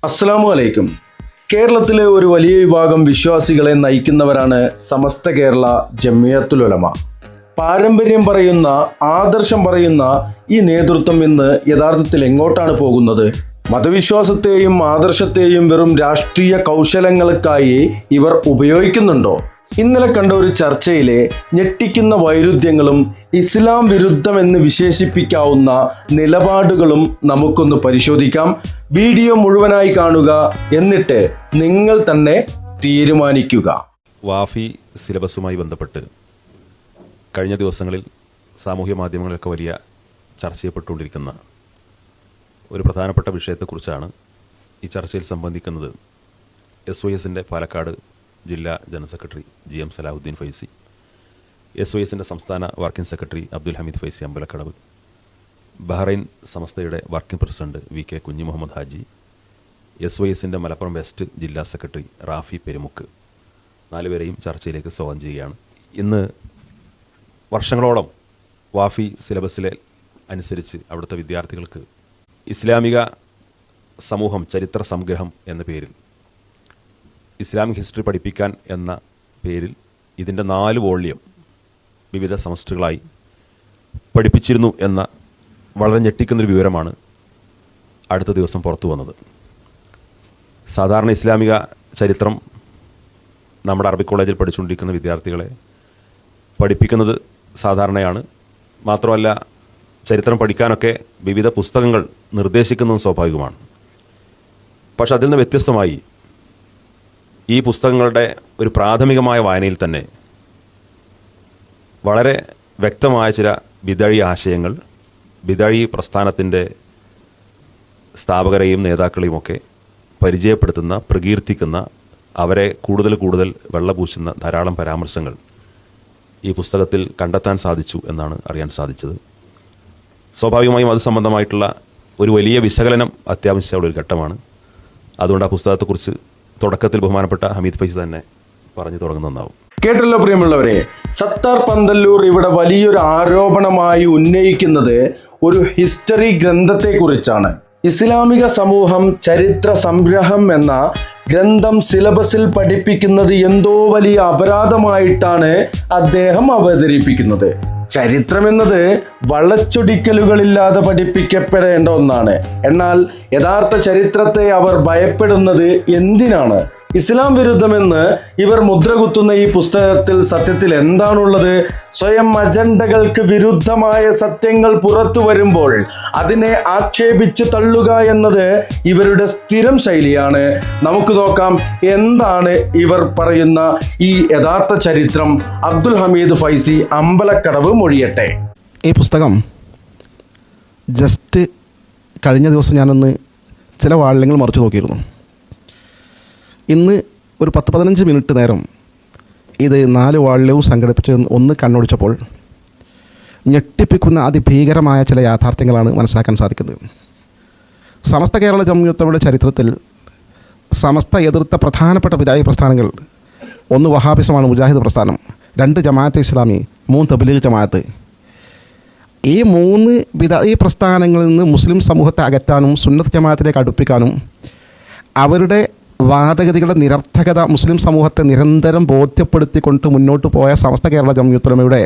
അസ്സലാമു അലൈക്കും. കേരളത്തിലെ ഒരു വലിയ വിഭാഗം വിശ്വാസികളെ നയിക്കുന്നവരാണ് സമസ്ത കേരള ജമിയത്തുൽ ഉലമ. പാരമ്പര്യം പറയുന്ന, ആദർശം പറയുന്ന ഈ നേതൃത്വം ഇന്ന് യഥാർത്ഥത്തിൽ എങ്ങോട്ടാണ് പോകുന്നത്? മതവിശ്വാസത്തെയും ആദർശത്തെയും വെറും രാഷ്ട്രീയ കൗശലങ്ങൾക്കായി ഇവർ ഉപയോഗിക്കുന്നുണ്ടോ? ഇന്നലെ കണ്ട ഒരു ചർച്ചയിലെ ഞെട്ടിക്കുന്ന വൈരുദ്ധ്യങ്ങളും ഇസ്ലാം വിരുദ്ധമെന്ന് വിശേഷിപ്പിക്കാവുന്ന നിലപാടുകളും നമുക്കൊന്ന് പരിശോധിക്കാം. വീഡിയോ മുഴുവനായി കാണുക, എന്നിട്ട് നിങ്ങൾ തന്നെ തീരുമാനിക്കുക. വാഫി സിലബസുമായി ബന്ധപ്പെട്ട് കഴിഞ്ഞ ദിവസങ്ങളിൽ സാമൂഹ്യ മാധ്യമങ്ങളിലൊക്കെ വലിയ ചർച്ച ചെയ്യപ്പെട്ടുകൊണ്ടിരിക്കുന്ന ഒരു പ്രധാനപ്പെട്ട വിഷയത്തെക്കുറിച്ചാണ് ഈ ചർച്ചയിൽ സംബന്ധിക്കുന്നത്. SOS പാലക്കാട് ജില്ലാ general secretary GM Salahuddin Faizi, SOS സംസ്ഥാന working secretary Abdul Hameed Faizi Ambalakkadavu, Bahrain സമസ്തയുടെ working president VK Kunhi Muhammad Haji, SOS Malappuram west ജില്ലാ സെക്രട്ടറി റാഫി പെരുമുക്ക്, 4 പേരെയും ചർച്ചയിലേക്ക് സ്വാഗതം ചെയ്യുകയാണ്. ഇന്ന് വർഷങ്ങളോളം വാഫി സിലബസിലെ അനുസരിച്ച് അവിടുത്തെ വിദ്യാർത്ഥികൾക്ക് ഇസ്ലാമിക സമൂഹം ചരിത്ര സംഗ്രഹം എന്ന പേരിൽ, ഇസ്ലാമിക് ഹിസ്റ്ററി പഠിപ്പിക്കാൻ എന്ന പേരിൽ ഇതിൻ്റെ 4 വോള്യം വിവിധ സെമസ്റ്ററുകളായി പഠിപ്പിച്ചിരുന്നു എന്ന വളരെ ഞെട്ടിക്കുന്നൊരു വിവരമാണ് അടുത്ത ദിവസം പുറത്തു വന്നത്. സാധാരണ ഇസ്ലാമിക ചരിത്രം നമ്മുടെ അറബിക് കോളേജിൽ പഠിച്ചുകൊണ്ടിരിക്കുന്ന വിദ്യാർത്ഥികളെ പഠിപ്പിക്കുന്നത് സാധാരണയാണ്. മാത്രമല്ല, ചരിത്രം പഠിക്കാനൊക്കെ വിവിധ പുസ്തകങ്ങൾ നിർദ്ദേശിക്കുന്നതും സ്വാഭാവികമാണ്. പക്ഷെ അതിൽ നിന്ന് വ്യത്യസ്തമായി ഈ പുസ്തകങ്ങളുടെ ഒരു പ്രാഥമികമായ വായനയിൽ തന്നെ വളരെ വ്യക്തമായ ചില ബിദഈ ആശയങ്ങൾ, ബിദഈ പ്രസ്ഥാനത്തിൻ്റെ സ്ഥാപകരെയും നേതാക്കളെയുമൊക്കെ പരിചയപ്പെടുത്തുന്ന, പ്രകീർത്തിക്കുന്ന, അവരെ കൂടുതൽ വെള്ളപൂശുന്ന ധാരാളം പരാമർശങ്ങൾ ഈ പുസ്തകത്തിൽ കണ്ടെത്താൻ സാധിച്ചു എന്നാണ് അറിയാൻ സാധിച്ചത്. സ്വാഭാവികമായും അത് സംബന്ധമായിട്ടുള്ള ഒരു വലിയ വിശകലനം അത്യാവശ്യമുള്ള ഒരു ഘട്ടമാണ്. അതുകൊണ്ട് ആ പുസ്തകത്തെക്കുറിച്ച് തുടക്കത്തിൽ ബഹുമാനപ്പെട്ട ഹമീദ് ഫൈസി തന്നെ പറഞ്ഞു തുടങ്ങുന്നതാവും. കേട്ടല്ലോ പ്രിയമുള്ളവരെ, സത്താർ പന്തല്ലൂർ ഇവിടെ വലിയൊരു ആരോപണമായി ഉന്നയിക്കുന്നത് ഒരു ഹിസ്റ്ററി ഗ്രന്ഥത്തെക്കുറിച്ചാണ്. ഇസ്ലാമിക സമൂഹം ചരിത്ര സംഗ്രഹം എന്ന ഗ്രന്ഥം സിലബസിൽ പഠിപ്പിക്കുന്നത് എന്തോ വലിയ അപരാധമായിട്ടാണ് അദ്ദേഹം അവതരിപ്പിക്കുന്നത്. ചരിത്രമെന്നത് വളച്ചൊടിക്കലുകളില്ലാതെ പഠിപ്പിക്കപ്പെടേണ്ട ഒന്നാണ്. എന്നാൽ യഥാർത്ഥ ചരിത്രത്തെ അവർ ഭയപ്പെടുന്നത് എന്തിനാണ്? ഇസ്ലാം വിരുദ്ധമെന്ന് ഇവർ മുദ്രകുത്തുന്ന ഈ പുസ്തകത്തിൽ സത്യത്തിൽ എന്താണുള്ളത്? സ്വയം അജണ്ടകൾക്ക് വിരുദ്ധമായ സത്യങ്ങൾ പുറത്തു വരുമ്പോൾ അതിനെ ആക്ഷേപിച്ച് തള്ളുക എന്നത് ഇവരുടെ സ്ഥിരം ശൈലിയാണ്. നമുക്ക് നോക്കാം എന്താണ് ഇവർ പറയുന്ന ഈ യഥാർത്ഥ ചരിത്രം. അബ്ദുൽ ഹമീദ് ഫൈസി അമ്പലക്കടവ് മൊഴിയട്ടെ. ഈ പുസ്തകം ജസ്റ്റ് കഴിഞ്ഞ ദിവസം ഞാനൊന്ന് ചില വാള്യങ്ങൾ മറിച്ച് നോക്കിയിരുന്നു. ഇന്ന് ഒരു 10-15 മിനിറ്റ് നേരം ഇത് 4 വാള്യവും സംഘടിപ്പിച്ച് ഒന്ന് കണ്ണോടിച്ചപ്പോൾ ഞെട്ടിപ്പിക്കുന്ന അതിഭീകരമായ ചില യാഥാർത്ഥ്യങ്ങളാണ് മനസ്സിലാക്കാൻ സാധിക്കുന്നത്. സമസ്ത കേരള ജമിയത്തുൽ ചരിത്രത്തിൽ സമസ്ത എതിർത്ത പ്രധാനപ്പെട്ട ബിദഈ പ്രസ്ഥാനങ്ങൾ, 1 വഹാബിസമാണ്, മുജാഹിദ് പ്രസ്ഥാനം, 2 ജമാഅത്തെ ഇസ്ലാമി, 3 തബ്ലീഗ് ജമാഅത്ത്. ഈ 3 ബിദഈ പ്രസ്ഥാനങ്ങളിൽ നിന്ന് മുസ്ലിം സമൂഹത്തെ അകറ്റാനും സുന്നത്ത് ജമാഅത്തിലേക്ക് അടുപ്പിക്കാനും അവരുടെ വാദഗതികളുടെ നിരർത്ഥകത മുസ്ലിം സമൂഹത്തെ നിരന്തരം ബോധ്യപ്പെടുത്തിക്കൊണ്ട് മുന്നോട്ട് പോയ സമസ്ത കേരള ജമിയത്തുൽ ഉലമയുടെ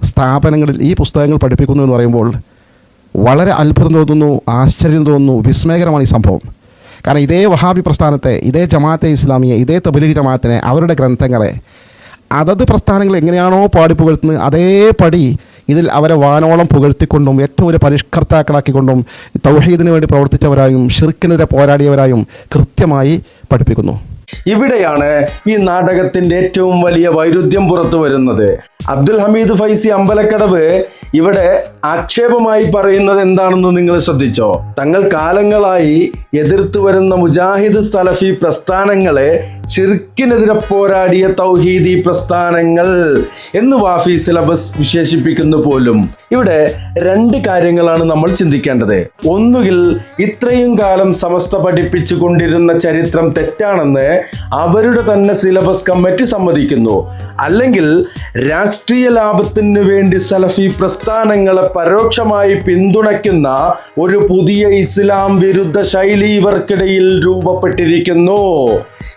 സ്ഥാപനങ്ങളിൽ ഈ പുസ്തകങ്ങൾ പഠിപ്പിക്കുന്നു എന്ന് പറയുമ്പോൾ വളരെ അത്ഭുതം തോന്നുന്നു, ആശ്ചര്യം തോന്നുന്നു, വിസ്മയകരമാണ് ഈ സംഭവം. കാരണം ഇതേ വഹാബി പ്രസ്ഥാനത്തെ, ഇതേ ജമാഅത്തെ ഇസ്ലാമിയെ, ഇതേ തബ്ലീഗ് ജമാഅത്തിനെ, അവരുടെ ഗ്രന്ഥങ്ങളെ അതത് പ്രസ്ഥാനങ്ങൾ എങ്ങനെയാണോ പാടി പുകഴ്ത്തുന്നത് അതേപടി ഇതിൽ അവരെ വാനോളം പുകഴ്ത്തിക്കൊണ്ടും ഏറ്റവും ഒരു പരിഷ്കർത്താക്കളാക്കിക്കൊണ്ടും തൗഹീദിന് വേണ്ടി പ്രവർത്തിച്ചവരായും ഷിർക്കിനെതിരെ പോരാടിയവരായും കൃത്യമായി പഠിപ്പിക്കുന്നു. ഇവിടെയാണ് ഈ നാടകത്തിന്റെ ഏറ്റവും വലിയ വൈരുദ്ധ്യം പുറത്തു വരുന്നത്. അബ്ദുൽ ഹമീദ് ഫൈസി അമ്പലക്കടവ് ഇവിടെ ആക്ഷേപമായി പറയുന്നത് എന്താണെന്ന് നിങ്ങൾ ശ്രദ്ധിച്ചോ? തങ്ങൾ കാലങ്ങളായി എതിർത്തു വരുന്ന മുജാഹിദ് സലഫി പ്രസ്ഥാനങ്ങളെ ഷിർക്കിനെതിരെ പോരാടിയ തൗഹീദി പ്രസ്ഥാനങ്ങൾ എന്ന് വാഫി സിലബസ് വിശേഷിപ്പിക്കുന്നു പോലും. ഇവിടെ രണ്ട് കാര്യങ്ങളാണ് നമ്മൾ ചിന്തിക്കേണ്ടത്. ഒന്നുകിൽ ഇത്രയും കാലം സമസ്ത പഠിപ്പിച്ചു കൊണ്ടിരുന്ന ചരിത്രം തെറ്റാണെന്ന് അവരുടെ തന്നെ സിലബസ് കമ്മിറ്റി സമ്മതിക്കുന്നു, അല്ലെങ്കിൽ രാഷ്ട്രീയ ലാഭത്തിന് വേണ്ടി സലഫി പ്രസ്ഥാനങ്ങളെ പരോക്ഷമായി പിന്തുണയ്ക്കുന്ന ഒരു പുതിയ ഇസ്ലാം വിരുദ്ധ ശൈലി ഇവർക്കിടയിൽ രൂപപ്പെട്ടിരിക്കുന്നു.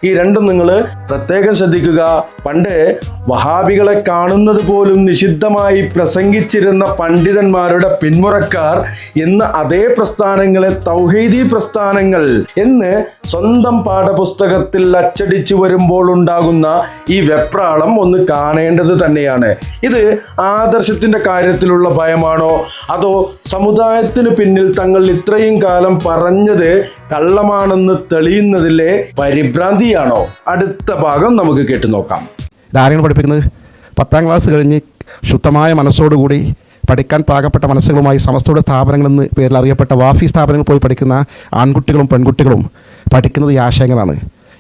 ഈ രണ്ടും നിങ്ങൾ പ്രത്യേകം ശ്രദ്ധിക്കുക. പണ്ട് വഹാബികളെ കാണുന്നത് പോലും നിഷിദ്ധമായി പ്രസംഗിച്ചിരുന്ന പണ്ഡിതന്മാരുടെ പിന്മുറക്കാർ ഇന്ന് അതേ പ്രസ്ഥാനങ്ങളെ തൗഹീദി പ്രസ്ഥാനങ്ങൾ എന്ന് സ്വന്തം പാഠപുസ്തകത്തിൽ അച്ചടിച്ചു വരുമ്പോൾ ഉണ്ടാകുന്ന ഈ വെപ്രാളം ഒന്ന് കാണേണ്ടത് തന്നെയാണ്. ഇത് ആദർശത്തിന്റെ കാര്യത്തിലുള്ള ഭയമാണോ, അതോ സമുദായത്തിന് പിന്നിൽ തങ്ങൾ ഇത്രയും കാലം പറഞ്ഞത് കള്ളമാണെന്ന് തെളിയുന്നതിലെ പരിഭ്രാന്തിയാണോ? അടുത്ത ഭാഗം നമുക്ക് കേട്ടു നോക്കാം. ഇതാരെയാണ് പഠിപ്പിക്കുന്നത്? 10ാം ക്ലാസ് കഴിഞ്ഞ് ശുദ്ധമായ മനസ്സോടുകൂടി പഠിക്കാൻ പാകപ്പെട്ട മനസ്സുകളുമായി സമസ്തയുടെ സ്ഥാപനങ്ങളെന്ന് പേരിൽ അറിയപ്പെട്ട വാഫി സ്ഥാപനങ്ങൾ പോയി പഠിക്കുന്ന ആൺകുട്ടികളും പെൺകുട്ടികളും പഠിക്കുന്നത് ഈ ആശയങ്ങളാണ്.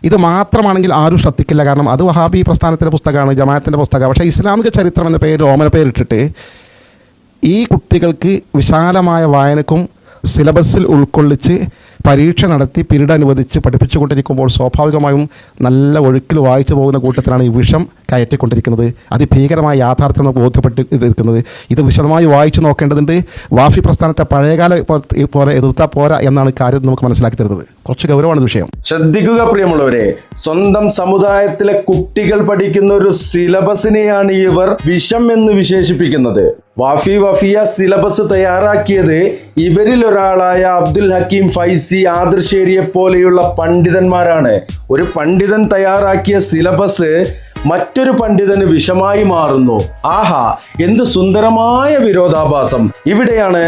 ഇത് മാത്രമാണെങ്കിൽ ആരും ശ്രദ്ധിക്കില്ല. കാരണം അത് വഹാബി പ്രസ്ഥാനത്തിൻ്റെ പുസ്തകമാണ്, ജമാഅത്തിൻ്റെ പുസ്തകമാണ്. പക്ഷേ ഇസ്ലാമിക ചരിത്രം എന്ന പേര് ഓമന പേരിട്ടിട്ട് ഈ കുട്ടികൾക്ക് വിശാലമായ വായനക്കും സിലബസിൽ ഉൾക്കൊള്ളിച്ച് പരീക്ഷ നടത്തി പിരീഡ് അനുവദിച്ച് പഠിപ്പിച്ചുകൊണ്ടിരിക്കുമ്പോൾ സ്വാഭാവികമായും നല്ല ഒഴുക്കിൽ വായിച്ചു പോകുന്ന കൂട്ടത്തിലാണ് ഈ വിഷം കയറ്റിക്കൊണ്ടിരിക്കുന്നത്. അതിഭീകരമായ യാഥാർത്ഥ്യം ബോധ്യപ്പെട്ടിരിക്കുന്നത്. ഇത് വിശദമായി വായിച്ചു നോക്കേണ്ടതുണ്ട്. വാഫി പ്രസ്ഥാനത്തെ പഴയകാല പോലെ എതിർത്താൽ പോരാ എന്നാണ് കാര്യം നമുക്ക് മനസ്സിലാക്കി തരുന്നത്. കുറച്ച് ഗൗരവമാണ് വിഷയം. ശ്രദ്ധിക്കുക പ്രിയമുള്ളവരെ, സ്വന്തം സമുദായത്തിലെ കുട്ടികൾ പഠിക്കുന്ന ഒരു സിലബസിനെയാണ് ഇവർ വിഷം എന്ന് വിശേഷിപ്പിക്കുന്നത്. വഫിയ സിലബസ് തയ്യാറാക്കിയത് ഇവരിൽ ഒരാളായ അബ്ദുൽ ഹക്കീം ഫൈസി ആദർശേരിയെ പോലെയുള്ള പണ്ഡിതന്മാരാണ്. ഒരു പണ്ഡിതൻ തയ്യാറാക്കിയ സിലബസ് മറ്റൊരു പണ്ഡിതന് വിഷമായി മാറുന്നു. ആഹാ, എന്ത് സുന്ദരമായ വിരോധാഭാസം! ഇവിടെയാണ്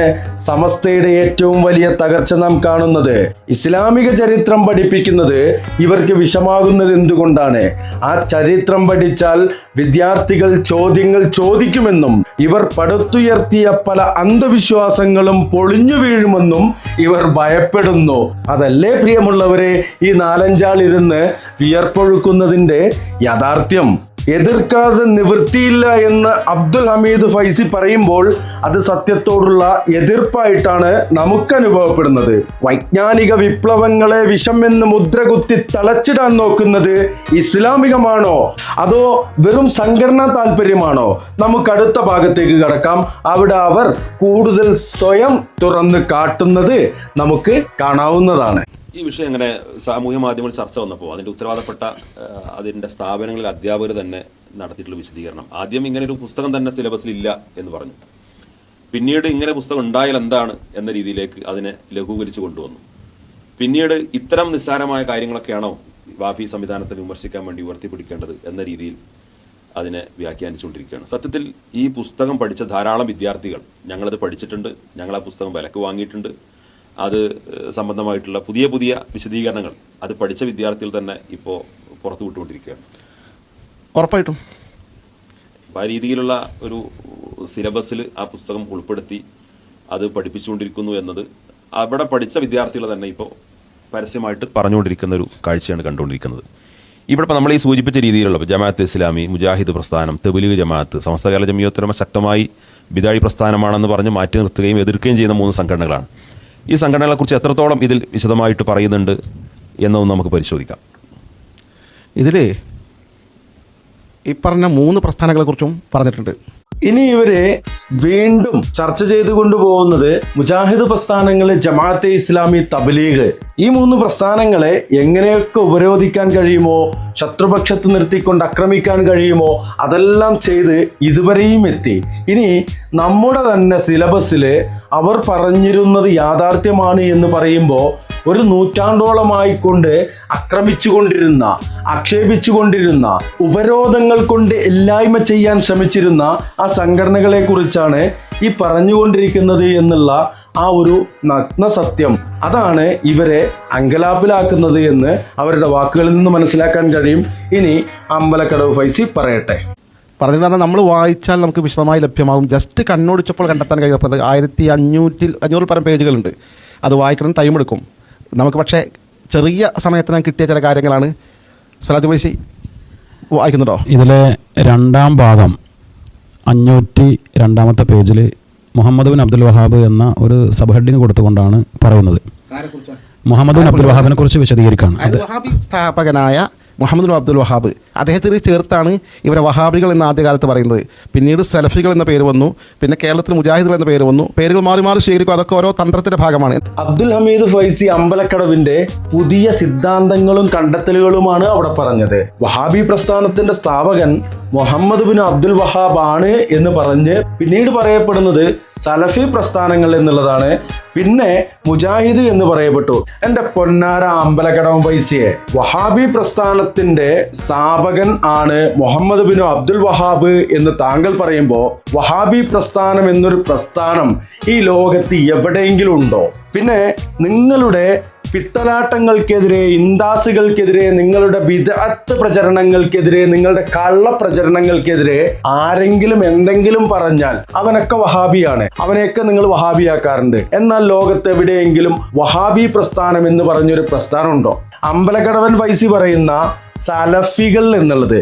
സമസ്തയുടെ ഏറ്റവും വലിയ തകർച്ച നാം കാണുന്നത്. ഇസ്ലാമിക ചരിത്രം പഠിപ്പിക്കുന്നത് ഇവർക്ക് വിഷമാകുന്നത് എന്തുകൊണ്ടാണ്? ആ ചരിത്രം പഠിച്ചാൽ വിദ്യാർത്ഥികൾ ചോദ്യങ്ങൾ ചോദിക്കുമെന്നും ഇവർ പടുത്തുയർത്തിയ പല അന്ധവിശ്വാസങ്ങളും പൊളിഞ്ഞു വീഴുമെന്നും ഇവർ ഭയപ്പെടുന്നു. അതല്ലേ പ്രിയമുള്ളവരെ ഈ 4-5 ഇരുന്ന് വിയർപ്പൊഴുക്കുന്നതിന്റെ യാഥാർത്ഥ്യം? എതിർക്കാതെ നിവൃത്തിയില്ല എന്ന് അബ്ദുൽ ഹമീദ് ഫൈസി പറയുമ്പോൾ അത് സത്യത്തോടുള്ള എതിർപ്പായിട്ടാണ് നമുക്ക് അനുഭവപ്പെടുന്നത്. വൈജ്ഞാനിക വിപ്ലവങ്ങളെ വിഷം എന്ന് മുദ്രകുത്തി തളച്ചിടാൻ നോക്കുന്നത് ഇസ്ലാമികമാണോ, അതോ വെറും സംഘടനാ താല്പര്യമാണോ? നമുക്ക് അടുത്ത ഭാഗത്തേക്ക് കടക്കാം. അവിടെ അവർ കൂടുതൽ സ്വയം തുറന്ന് കാട്ടുന്നത് നമുക്ക് കാണാവുന്നതാണ്. ഈ വിഷയം എങ്ങനെ സാമൂഹ്യ മാധ്യമങ്ങളിൽ ചർച്ച വന്നപ്പോൾ അതിൻ്റെ ഉത്തരവാദപ്പെട്ട അതിൻ്റെ സ്ഥാപനങ്ങളിൽ അധ്യാപകർ തന്നെ നടത്തിയിട്ടുള്ള വിശദീകരണം, ആദ്യം ഇങ്ങനെ ഒരു പുസ്തകം തന്നെ സിലബസിൽ ഇല്ല എന്ന് പറഞ്ഞു. പിന്നീട് ഇങ്ങനെ പുസ്തകം ഉണ്ടായാൽ എന്താണ് എന്ന രീതിയിലേക്ക് അതിനെ ലഘൂകരിച്ചു കൊണ്ടുവന്നു. പിന്നീട് ഇത്തരം നിസ്സാരമായ കാര്യങ്ങളൊക്കെയാണോ വാഫി സംവിധാനത്തെ വിമർശിക്കാൻ വേണ്ടി ഉയർത്തിപ്പിടിക്കേണ്ടത് എന്ന രീതിയിൽ അതിനെ വ്യാഖ്യാനിച്ചുകൊണ്ടിരിക്കുകയാണ്. സത്യത്തിൽ ഈ പുസ്തകം പഠിച്ച ധാരാളം വിദ്യാർത്ഥികൾ ഞങ്ങളത് പഠിച്ചിട്ടുണ്ട്, ഞങ്ങൾ ആ പുസ്തകം വിലക്ക് വാങ്ങിയിട്ടുണ്ട്. അത് സംബന്ധമായിട്ടുള്ള പുതിയ പുതിയ വിശദീകരണങ്ങൾ അത് പഠിച്ച വിദ്യാർത്ഥികൾ തന്നെ ഇപ്പോൾ പുറത്തു വിട്ടുകൊണ്ടിരിക്കുകയാണ്. ഉറപ്പായിട്ടും ആ രീതിയിലുള്ള ഒരു സിലബസിൽ ആ പുസ്തകം ഉൾപ്പെടുത്തി അത് പഠിപ്പിച്ചുകൊണ്ടിരിക്കുന്നു എന്നത് അവിടെ പഠിച്ച വിദ്യാർത്ഥികൾ തന്നെ ഇപ്പോൾ പരസ്യമായിട്ട് പറഞ്ഞുകൊണ്ടിരിക്കുന്ന ഒരു കാഴ്ചയാണ് കണ്ടുകൊണ്ടിരിക്കുന്നത്. ഇവിടെ ഇപ്പോൾ നമ്മൾ ഈ സൂചിപ്പിച്ച രീതിയിലുള്ള ജമാഅത്ത് ഇസ്ലാമി, മുജാഹിദ് പ്രസ്ഥാനം, തബ്ലീഗ് ജമാഅത്ത്, സമസ്ത കേരള ജമിയത്തുൽ ഉലമ ശക്തമായി ബിദായി പ്രസ്ഥാനമാണെന്ന് പറഞ്ഞ് മാറ്റി നിർത്തുകയും എതിർക്കുകയും ചെയ്യുന്ന 3 സംഘടനകളാണ്. ഈ സംഘടനകളെക്കുറിച്ച് എത്രത്തോളം ഇതിൽ വിശദമായിട്ട് പറയുന്നുണ്ട് എന്നൊന്ന് നമുക്ക് പരിശോധിക്കാം. ഇതിൽ ഈ പറഞ്ഞ 3 പ്രസ്ഥാനങ്ങളെക്കുറിച്ചും പറഞ്ഞിട്ടുണ്ട്. ഇനി ഇവര് വീണ്ടും ചർച്ച ചെയ്തു കൊണ്ടുപോകുന്നത് മുജാഹിദ് പ്രസ്ഥാനങ്ങളെ, ജമാഅത്തെ ഇസ്ലാമി, തബ്ലീഗ്, ഈ 3 പ്രസ്ഥാനങ്ങളെ എങ്ങനെയൊക്കെ ഉപരോധിക്കാൻ കഴിയുമോ, ശത്രുപക്ഷത്ത് നിർത്തിക്കൊണ്ട് ആക്രമിക്കാൻ കഴിയുമോ, അതെല്ലാം ചെയ്ത് ഇതുവരെയും എത്തി. ഇനി നമ്മുടെ തന്നെ സിലബസില് അവർ പറഞ്ഞിരുന്നത് യാഥാർത്ഥ്യമാണ് എന്ന് പറയുമ്പോൾ ഒരു നൂറ്റാണ്ടോളമായിക്കൊണ്ട് ആക്രമിച്ചുകൊണ്ടിരുന്ന, ആക്ഷേപിച്ചുകൊണ്ടിരുന്ന, ഉപരോധങ്ങൾ കൊണ്ട് ഇല്ലായ്മ ചെയ്യാൻ ശ്രമിച്ചിരുന്ന ആ സംഘടനകളെ കുറിച്ചാണ് ഈ പറഞ്ഞുകൊണ്ടിരിക്കുന്നത് എന്നുള്ള ആ ഒരു നഗ്ന സത്യം, അതാണ് ഇവരെ അങ്കലാപ്പിലാക്കുന്നത് എന്ന് അവരുടെ വാക്കുകളിൽ നിന്ന് മനസ്സിലാക്കാൻ കഴിയും. ഇനി അമ്പലക്കടവ് ഫൈസി പറയട്ടെ. പറഞ്ഞിട്ട് നമ്മൾ വായിച്ചാൽ നമുക്ക് വിശദമായി ലഭ്യമാകും. ജസ്റ്റ് കണ്ണോടിച്ചപ്പോൾ കണ്ടെത്താൻ കഴിയും. അപ്പോൾ 1500 പരം പേജുകളുണ്ട്. അത് വായിക്കണം, ടൈം എടുക്കും നമുക്ക്. പക്ഷേ ചെറിയ സമയത്തിന് കിട്ടിയ ചില കാര്യങ്ങളാണ് സലാത്ത് വൈസി വായിക്കുന്നുണ്ടോ? ഇതിലെ രണ്ടാം ഭാഗം 502 പേജിൽ മുഹമ്മദ് ബിൻ അബ്ദുൽ വഹാബ് എന്ന ഒരു സബ് ഹെഡിങ് കൊടുത്തുകൊണ്ടാണ് പറയുന്നത്. മുഹമ്മദ് ബിൻ അബ്ദുൽ വഹാബിനെ കുറിച്ച് വിശദീകരിക്കുകയാണ്. വഹാബി സ്ഥാപകനായ മുഹമ്മദ് ബിൻ അബ്ദുൽ വഹാബ്, അദ്ദേഹത്തിന് ചേർത്താണ് ഇവരെ വഹാബികൾ എന്ന ആദ്യകാലത്ത് പറയുന്നത്. പിന്നീട് സലഫികൾ എന്ന പേര് വന്നു, പിന്നെ കേരളത്തിൽ മുജാഹിദുകൾ എന്ന പേര് വന്നു. പേരുകൾ മാറി മാറി സ്വീകരിക്കും, അതൊക്കെ ഓരോ തന്ത്രത്തിന്റെ ഭാഗമാണ്. അബ്ദുൽ ഹമീദ് ഫൈസി അമ്പലക്കടവിന്റെ പുതിയ സിദ്ധാന്തങ്ങളും കണ്ടെത്തലുകളുമാണ് അവിടെ പറഞ്ഞത്. വഹാബി പ്രസ്ഥാനത്തിന്റെ സ്ഥാപകൻ മുഹമ്മദ് ബിൻ അബ്ദുൽ വഹാബ് ആണ് എന്ന് പറഞ്ഞ് പിന്നീട് പറയപ്പെടുന്നത് സലഫി പ്രസ്ഥാനങ്ങൾ എന്നുള്ളതാണ്. പിന്നെ മുജാഹിദ് എന്ന് പറയപ്പെട്ടു. എൻ്റെ പൊന്നാര അമ്പലക്കടവ് ഫൈസിയെ, വഹാബി പ്രസ്ഥാനത്തിന്റെ സ്ഥാപകൻ ആണ് മുഹമ്മദ് ബിൻ അബ്ദുൽ വഹാബ് എന്ന് താങ്കൾ പറയുമ്പോൾ വഹാബി പ്രസ്ഥാനം എന്നൊരു പ്രസ്ഥാനം ഈ ലോകത്ത് എവിടെയെങ്കിലും ഉണ്ടോ? പിന്നെ നിങ്ങളുടെ പിത്തലാട്ടങ്ങൾക്കെതിരെ, ഇൻദാസുകൾക്കെതിരെ, നിങ്ങളുടെ ബിദ്അത്ത് പ്രചരണങ്ങൾക്കെതിരെ, നിങ്ങളുടെ കള്ള പ്രചരണങ്ങൾക്കെതിരെ ആരെങ്കിലും എന്തെങ്കിലും പറഞ്ഞാൽ അവനൊക്കെ വഹാബിയാണ്, അവനെയൊക്കെ നിങ്ങൾ വഹാബിയാക്കാറുണ്ട്. എന്നാൽ ലോകത്ത് എവിടെയെങ്കിലും വഹാബി പ്രസ്ഥാനം എന്ന് പറഞ്ഞൊരു പ്രസ്ഥാനം ഉണ്ടോ? അമ്പലക്കടവൻ ഫൈസി പറയുന്ന സലഫികൾ എന്നുള്ളത്,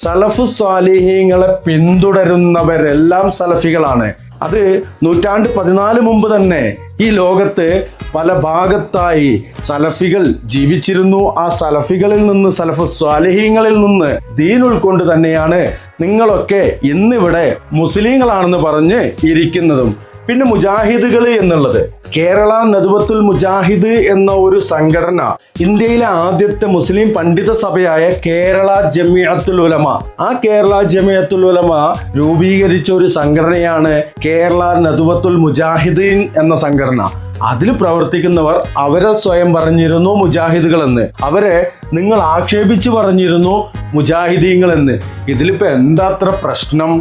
സലഫു സ്വാലിഹീങ്ങളെ പിന്തുടരുന്നവരെല്ലാം സലഫികളാണ്. അത് 14 മുമ്പ് തന്നെ ഈ ലോകത്ത് പല ഭാഗത്തായി സലഫികൾ ജീവിച്ചിരുന്നു. ആ സലഫികളിൽ നിന്ന്, സലഫു സ്വാലിഹീങ്ങളിൽ നിന്ന് ദീൻ ഉൾക്കൊണ്ട് തന്നെയാണ് നിങ്ങളൊക്കെ ഇന്നിവിടെ മുസ്ലിങ്ങളാണെന്ന് പറഞ്ഞ് ഇരിക്കുന്നതും. പിന്നെ മുജാഹിദുകൾ എന്നുള്ളത്, കേരള നദ്വത്തുൽ മുജാഹിദ് എന്ന ഒരു സംഘടന, ഇന്ത്യയിലെ ആദ്യത്തെ മുസ്ലിം പണ്ഡിത സഭയായ കേരള ജമിഅത്തുൽ ഉലമ, ആ കേരള ജമിഅത്തുൽ ഉലമ രൂപീകരിച്ച ഒരു സംഘടനയാണ് കേരള നദ്വത്തുൽ മുജാഹിദീൻ എന്ന സംഘടന. അതിൽ പ്രവർത്തിക്കുന്നവർ അവരെ സ്വയം പറഞ്ഞിരുന്നു മുജാഹിദുകൾ എന്ന്, അവരെ നിങ്ങൾ ആക്ഷേപിച്ചു പറഞ്ഞിരുന്നു മുജാഹിദീങ്ങൾ എന്ന്. ഇതിലിപ്പോൾ എന്താ അത്ര പ്രശ്നം?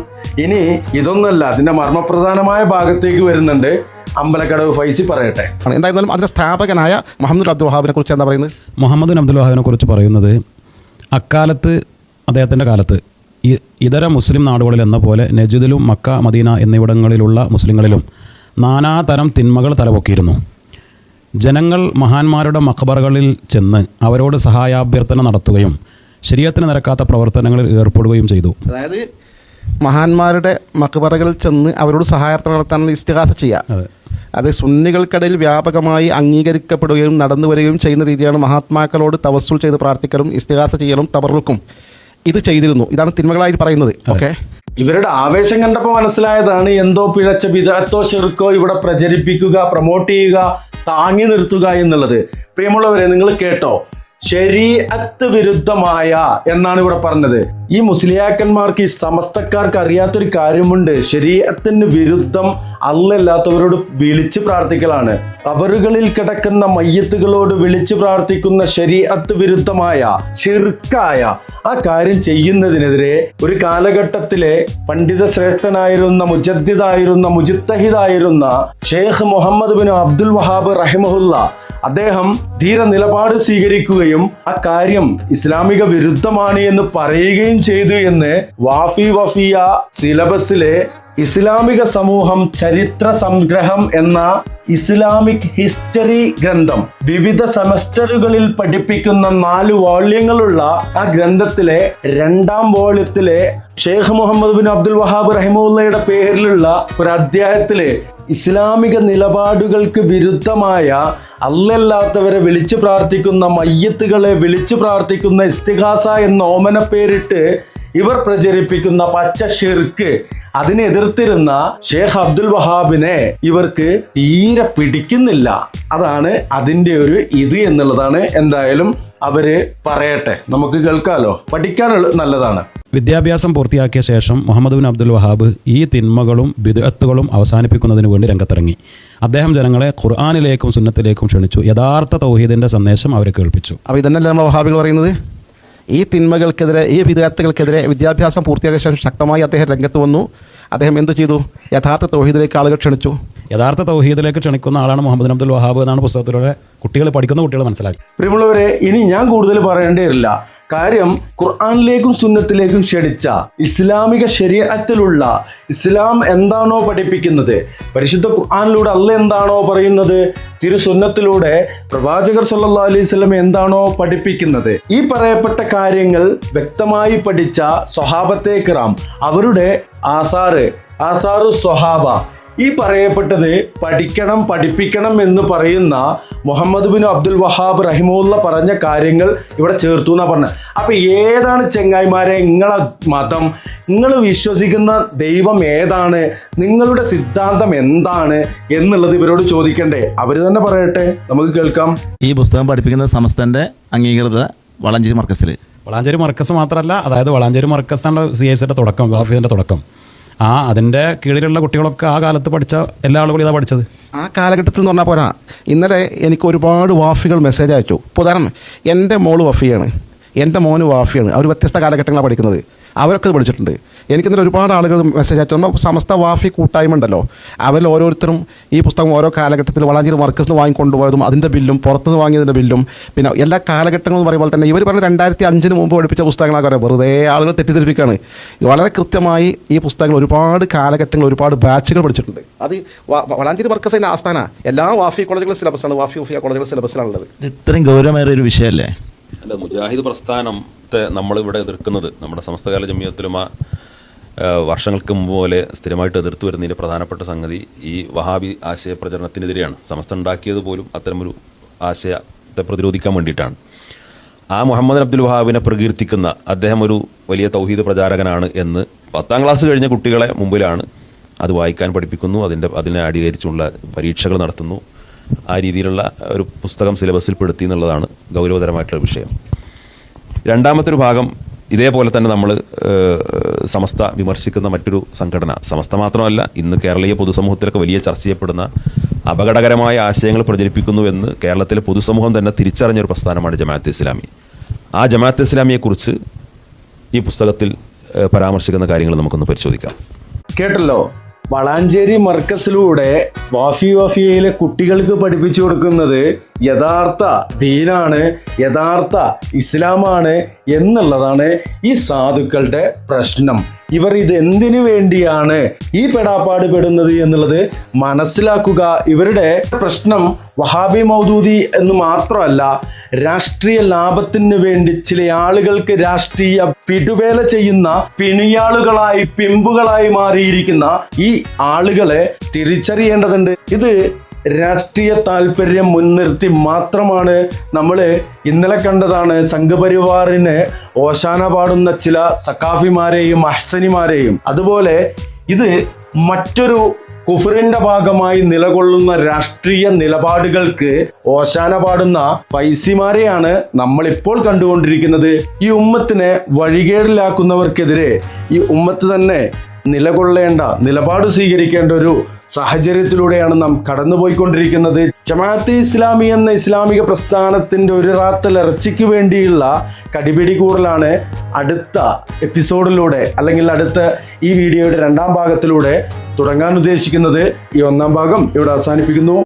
ഇനി ഇതൊന്നല്ല, അതിന്റെ മർമ്മപ്രധാനമായ ഭാഗത്തേക്ക് വരുന്നുണ്ട്. അമ്പലക്കടവ് ഫൈസി പറയട്ടെ. എന്തായിരുന്നാലും അതിന്റെ സ്ഥാപകനായ മുഹമ്മദ് അബ്ദുൽ വഹാബിനെ കുറിച്ച് എന്താ പറയുന്നത്? മുഹമ്മദ് ബിൻ അബ്ദുൽ വഹാബിനെ കുറിച്ച് പറയുന്നത്, അക്കാലത്ത് അദ്ദേഹത്തിൻ്റെ കാലത്ത് ഇതര മുസ്ലിം നാടുകളിൽ എന്ന പോലെ നജിദിലും മക്ക, മദീന എന്നിവിടങ്ങളിലുള്ള മുസ്ലിങ്ങളിലും നാനാതരം തിന്മകൾ തലപൊക്കിയിരുന്നു. ജനങ്ങൾ മഹാന്മാരുടെ മഖബറുകളിൽ ചെന്ന് അവരോട് സഹായാഭ്യർത്ഥന നടത്തുകയും ശരീഅത്തിന് നിരക്കാത്ത പ്രവർത്തനങ്ങളിൽ ഏർപ്പെടുകയും ചെയ്തു. അതായത് മഹാന്മാരുടെ മഖബറുകളിൽ ചെന്ന് അവരോട് സഹായാർത്ഥന നടത്താൻ ഇസ്തിഗാസ ചെയ്യുക. അത് സുന്നികൾക്കിടയിൽ വ്യാപകമായി അംഗീകരിക്കപ്പെടുകയും നടന്നു വരികയും ചെയ്യുന്ന രീതിയാണ് മഹാത്മാക്കളോട് തവസ്സുൽ ചെയ്ത് പ്രാർത്ഥിക്കലും ഇസ്തിഗാസ ചെയ്യലും തബറുക്കും ഇത് ചെയ്തിരുന്നു. ഇതാണ് തിന്മകളായി പറയുന്നത്. ഓക്കെ, ഇവരുടെ ആവേശം കണ്ടപ്പോൾ മനസ്സിലായതാണ് എന്തോ പിഴച്ച ബിദഅത്തോ ശിർക്കോ ഇവിടെ പ്രചരിപ്പിക്കുക, പ്രൊമോട്ട് ചെയ്യുക, താങ്ങി നിർത്തുക എന്നുള്ളത്. പ്രിയമുള്ളവരെ, നിങ്ങൾ കേട്ടോ, ശരീഅത്ത് വിരുദ്ധമായ എന്നാണ് ഇവിടെ പറഞ്ഞത്. ഈ മുസ്ലിയാക്കന്മാർക്ക്, ഈ സമസ്തക്കാർക്ക് അറിയാത്തൊരു കാര്യമുണ്ട്. ശരീഅത്തിന് വിരുദ്ധം അല്ലാത്തവരോട് വിളിച്ച് പ്രാർത്ഥിക്കലാണ്. ഖബറുകളിൽ കിടക്കുന്ന മയ്യത്തുകളോട് വിളിച്ച് പ്രാർത്ഥിക്കുന്ന ശരീഅത്ത് വിരുദ്ധമായ ശിർക്കായ ആ കാര്യം ചെയ്യുന്നതിനെതിരെ ഒരു കാലഘട്ടത്തിലെ പണ്ഡിത ശ്രേഷ്ഠനായിരുന്ന, മുജദ്ദിദായിരുന്ന, മുജ്തഹിദായിരുന്ന ഷെയ്ഖ് മുഹമ്മദ് ബിൻ അബ്ദുൽ വഹാബ് റഹിമഹുല്ല, അദ്ദേഹം ധീര നിലപാട് സ്വീകരിക്കുകയും ആ കാര്യം ഇസ്ലാമിക വിരുദ്ധമാണ് എന്ന് പറയുകയും ചെയ്തു എന്ന് വഫിയ സിലബസിലെ ഇസ്ലാമിക സമൂഹം ചരിത്ര സംഗ്രഹം എന്ന ഇസ്ലാമിക് ഹിസ്റ്ററി ഗ്രന്ഥം വിവിധ സെമസ്റ്ററുകളിൽ പഠിപ്പിക്കുന്ന 4 വോള്യങ്ങളുള്ള ആ ഗ്രന്ഥത്തിലെ 2ാം വോള്യത്തിലെ ഷെയ്ഖ് മുഹമ്മദ് ബിൻ അബ്ദുൽ വഹാബ് റഹിമഹുല്ലയുടെ പേരിലുള്ള ഒരു അധ്യായത്തില് ഇസ്ലാമിക നിലപാടുകൾക്ക് വിരുദ്ധമായ, അല്ലല്ലാത്തവരെ വിളിച്ചു പ്രാർത്ഥിക്കുന്ന, മയ്യത്തുകളെ വിളിച്ചു പ്രാർത്ഥിക്കുന്ന ഇസ്തിഗാസ എന്ന ഓമന പേരിട്ട് ഇവർ പ്രചരിപ്പിക്കുന്ന പച്ച ഷിർക്ക്, അതിനെ എതിർത്തിരുന്ന ഷെയ്ഖ് അബ്ദുൽ വഹാബിനെ ഇവർക്ക് തീരെ പിടിക്കുന്നില്ല. അതാണ് അതിൻ്റെ ഒരു ഇത് എന്നുള്ളതാണ്. എന്തായാലും അവര് പറയട്ടെ, നമുക്ക് കേൾക്കാലോ, പഠിക്കാൻ നല്ലതാണ്. വിദ്യാഭ്യാസം പൂർത്തിയാക്കിയ ശേഷം മുഹമ്മദ് ബിൻ അബ്ദുൽ വഹാബ് ഈ തിന്മകളും ബിദ്അത്തുകളും അവസാനിപ്പിക്കുന്നതിന് വേണ്ടി രംഗത്തിറങ്ങി. അദ്ദേഹം ജനങ്ങളെ ഖുർആനിലേക്കും സുന്നത്തിലേക്കും ക്ഷണിച്ചു. യഥാർത്ഥ തൗഹീദിന്റെ സന്ദേശം അവരെ കേൾപ്പിച്ചു. അപ്പോൾ ഇതന്നെയല്ലേ നമ്മൾ വഹാബികൾ പറയുന്നത്? ഈ തിന്മകൾക്കെതിരെ, ഈ ബിദ്അത്തുകൾക്കെതിരെ വിദ്യാഭ്യാസം പൂർത്തിയാക്കിയ ശേഷം ശക്തമായി അദ്ദേഹം രംഗത്ത് വന്നു. അദ്ദേഹം എന്ത് ചെയ്തു? യഥാർത്ഥ തൗഹീദിലേക്ക് ആളുകൾ ക്ഷണിച്ചു. യഥാർത്ഥ തൗഹീദിലേക്ക് ക്ഷണിക്കുന്ന ആളാണ് മുഹമ്മദ് അബ്ദുൽ വഹാബ് എന്നാണ് പുസ്തകത്തിലൂടെ പഠിക്കുന്ന കുട്ടികൾ മനസ്സിലാക്കി. പ്രിയമുള്ളവരെ, ഇനി ഞാൻ കൂടുതൽ പറയേണ്ടിയില്ല. കാര്യം ഖുർആനിലേക്കും സുന്നത്തിലേക്കും ക്ഷണിച്ച ഇസ്ലാമിക ശരീഅത്തിലുള്ള ഇസ്ലാം എന്താണോ പഠിപ്പിക്കുന്നത്, പരിശുദ്ധ ഖുർആനിലൂടെ അല്ലാഹ് എന്താണോ പറയുന്നത്, തിരുസുന്നത്തിലൂടെ പ്രവാചകർ സല്ലല്ലാഹു അലൈഹി വസല്ലം എന്താണോ പഠിപ്പിക്കുന്നത്, ഈ പറയപ്പെട്ട കാര്യങ്ങൾ വ്യക്തമായി പഠിച്ച സ്വഹാബത്തെ കിറാം, അവരുടെ ആസാറു സ്വഹാബ, ഈ പറയപ്പെട്ടത് പഠിപ്പിക്കണം എന്ന് പറയുന്ന മുഹമ്മദ് ബിൻ അബ്ദുൽ വഹാബ് റഹിമുള്ള പറഞ്ഞ കാര്യങ്ങൾ ഇവിടെ ചേർത്തു എന്നാ പറഞ്ഞത്. അപ്പൊ ഏതാണ് ചെങ്ങായിമാരെ നിങ്ങളെ മതം, നിങ്ങൾ വിശ്വസിക്കുന്ന ദൈവം ഏതാണ്, നിങ്ങളുടെ സിദ്ധാന്തം എന്താണ് എന്നുള്ളത് ഇവരോട് ചോദിക്കണ്ടേ? അവർ തന്നെ പറയട്ടെ, നമുക്ക് കേൾക്കാം. ഈ പുസ്തകം പഠിപ്പിക്കുന്നത് സമസ്തന്റെ അംഗീകൃത വളാഞ്ചേരി മർക്കസ് മാത്രമല്ല, അതായത് വളാഞ്ചേരി മർക്കസാണ് CISയുടെ തുടക്കം, വാഫിദിന്റെ തുടക്കം. അതിൻ്റെ കീഴിലുള്ള കുട്ടികളൊക്കെ ആ കാലത്ത് പഠിച്ച എല്ലാ ആളുകളും ഇതാ പഠിച്ചത്. ആ കാലഘട്ടത്തിൽ എന്ന് പറഞ്ഞാൽ പോരാ, ഇന്നലെ എനിക്ക് ഒരുപാട് വാഫികൾ മെസ്സേജ് അയച്ചു. ഇപ്പോൾ ഉദാഹരണം, എൻ്റെ മോള് വഫിയാണ്, എൻ്റെ മോന് വാഫിയാണ്. അവർ വ്യത്യസ്ത കാലഘട്ടങ്ങളാണ് പഠിക്കുന്നത്, അവരൊക്കെ ഇത് പഠിച്ചിട്ടുണ്ട്. എനിക്കിന്നലെ ഒരുപാട് ആളുകൾ മെസ്സേജ് അയച്ചു. നമ്മൾ സമസ്ത വാഫി കൂട്ടായ്മ ഉണ്ടല്ലോ, അവരിൽ ഓരോരുത്തരും ഈ പുസ്തകം ഓരോ കാലഘട്ടത്തിൽ വളാഞ്ചേരി മർക്കസിൽ നിന്ന് വാങ്ങിക്കൊണ്ടുപോയതും അതിൻ്റെ ബില്ലും പുറത്തുനിന്ന് വാങ്ങിയതിൻ്റെ ബില്ലും പിന്നെ എല്ലാ കാലഘട്ടങ്ങളും പറയുമ്പോൾ തന്നെ ഇവർ പറഞ്ഞ 2005 മുമ്പ് പഠിപ്പിച്ച പുസ്തകങ്ങളൊക്കെ പറയാം. വെറുതെ ആളുകൾ തെറ്റിദ്ധരിപ്പിക്കുകയാണ്. വളരെ കൃത്യമായി ഈ പുസ്തകങ്ങൾ ഒരുപാട് കാലഘട്ടങ്ങൾ ഒരുപാട് ബാച്ചുകൾ പഠിച്ചിട്ടുണ്ട്. അത് വളാഞ്ചേരി മർക്കസിൻ്റെ ആസ്ഥാന എല്ലാ വാഫി കോളേജുകളുടെ സിലബസാണ്, വാഫി കോളേജുകളുടെ സിലബസിലാണുള്ളത്. ഇത്രയും ഗൗരവമായ ഒരു വിഷയമല്ലേ? അല്ല, മുജാഹിദ് പ്രസ്ഥാനത്തെ നമ്മളിവിടെ എതിർക്കുന്നത്, നമ്മുടെ സമസ്തകാല ജമിയത്തുലുമ വർഷങ്ങൾക്ക് മുമ്പ് പോലെ സ്ഥിരമായിട്ട് എതിർത്ത് വരുന്നതിൻ്റെ പ്രധാനപ്പെട്ട സംഗതി ഈ വഹാബി ആശയ പ്രചരണത്തിനെതിരെയാണ്. സമസ്ത ഉണ്ടാക്കിയത് പോലും അത്തരമൊരു ആശയത്തെ പ്രതിരോധിക്കാൻ വേണ്ടിയിട്ടാണ്. ആ മുഹമ്മദ് അബ്ദുൽ വഹാബിനെ പ്രകീർത്തിക്കുന്ന അദ്ദേഹം ഒരു വലിയ തൗഹീദ് പ്രചാരകനാണ് എന്ന് 10ാം ക്ലാസ് കഴിഞ്ഞ കുട്ടികളെ മുമ്പിലാണ് അത് വായിക്കാൻ പഠിപ്പിക്കുന്നു, അതിനെ അടികരിച്ചുള്ള പരീക്ഷകൾ നടത്തുന്നു. ആ രീതിയിലുള്ള ഒരു പുസ്തകം സിലബസിൽ പെടുത്തി എന്നുള്ളതാണ് ഗൗരവതരമായിട്ടുള്ള വിഷയം. രണ്ടാമത്തെ ഒരു ഭാഗം, ഇതേപോലെ തന്നെ നമ്മൾ സമസ്ത വിമർശിക്കുന്ന മറ്റൊരു സംഘടന, സമസ്ത മാത്രമല്ല ഇന്ന് കേരളീയ പൊതുസമൂഹത്തിലൊക്കെ വലിയ ചർച്ച ചെയ്യപ്പെടുന്ന അപകടകരമായ ആശയങ്ങൾ പ്രചരിപ്പിക്കുന്നു എന്ന് കേരളത്തിലെ പൊതുസമൂഹം തന്നെ തിരിച്ചറിഞ്ഞൊരു പ്രസ്ഥാനമാണ് ജമാഅത്തെ ഇസ്ലാമി. ആ ജമാഅത്തെ ഇസ്ലാമിയെക്കുറിച്ച് ഈ പുസ്തകത്തിൽ പരാമർശിക്കുന്ന കാര്യങ്ങൾ നമുക്കൊന്ന് പരിശോധിക്കാം. കേട്ടല്ലോ, വളാഞ്ചേരി മർക്കസിലൂടെ വാഫിയയിലെ കുട്ടികൾക്ക് പഠിപ്പിച്ചു കൊടുക്കുന്നത് യഥാർത്ഥ ദീനാണ്, യഥാർത്ഥ ഇസ്ലാമാണ് എന്നുള്ളതാണ് ഈ സാധുക്കളുടെ പ്രശ്നം. ഇവർ ഇത് എന്തിനു വേണ്ടിയാണ് ഈ പെടാപ്പാട് പെടുന്നത് എന്നുള്ളത് മനസ്സിലാക്കുക. ഇവരുടെ പ്രശ്നം വഹാബി മൗദൂദി എന്ന് മാത്രമല്ല, രാഷ്ട്രീയ ലാഭത്തിന് വേണ്ടി ചില ആളുകൾക്ക് രാഷ്ട്രീയ പിടുവേല ചെയ്യുന്ന പിണിയാളുകളായി പിമ്പുകളായി മാറിയിരിക്കുന്ന ഈ ആളുകളെ തിരിച്ചറിയേണ്ടതുണ്ട്. ഇത് രാഷ്ട്രീയ താല്പര്യം മുൻനിർത്തി മാത്രമാണ്. നമ്മൾ ഇന്നലെ കണ്ടതാണ് സംഘപരിവാറിന് ഓശാന പാടുന്ന ചില സക്കാഫിമാരെയും അഹ്സനിമാരെയും. അതുപോലെ ഇത് മറ്റൊരു കുഫറിന്റെ ഭാഗമായി നിലകൊള്ളുന്ന രാഷ്ട്രീയ നിലപാടുകൾക്ക് ഓശാന പാടുന്ന ഫൈസിമാരെയാണ് നമ്മളിപ്പോൾ കണ്ടുകൊണ്ടിരിക്കുന്നത്. ഈ ഉമ്മത്തിനെ വഴികേടിലാക്കുന്നവർക്കെതിരെ ഈ ഉമ്മത്ത് തന്നെ നിലകൊള്ളേണ്ട, നിലപാട് സ്വീകരിക്കേണ്ട ഒരു സാഹചര്യത്തിലൂടെയാണ് നാം കടന്നുപോയിക്കൊണ്ടിരിക്കുന്നത്. ജമാഅത്തെ ഇസ്ലാമി എന്ന ഇസ്ലാമിക പ്രസ്ഥാനത്തിൻ്റെ ഒരു റാത്തൽ ഇറച്ചിക്ക് വേണ്ടിയുള്ള കടിപിടി കൂടലാണ് അടുത്ത എപ്പിസോഡിലൂടെ അല്ലെങ്കിൽ അടുത്ത ഈ വീഡിയോയുടെ 2ാം ഭാഗത്തിലൂടെ തുടങ്ങാൻ ഉദ്ദേശിക്കുന്നത്. ഈ 1ാം ഭാഗം ഇവിടെ അവസാനിപ്പിക്കുന്നു.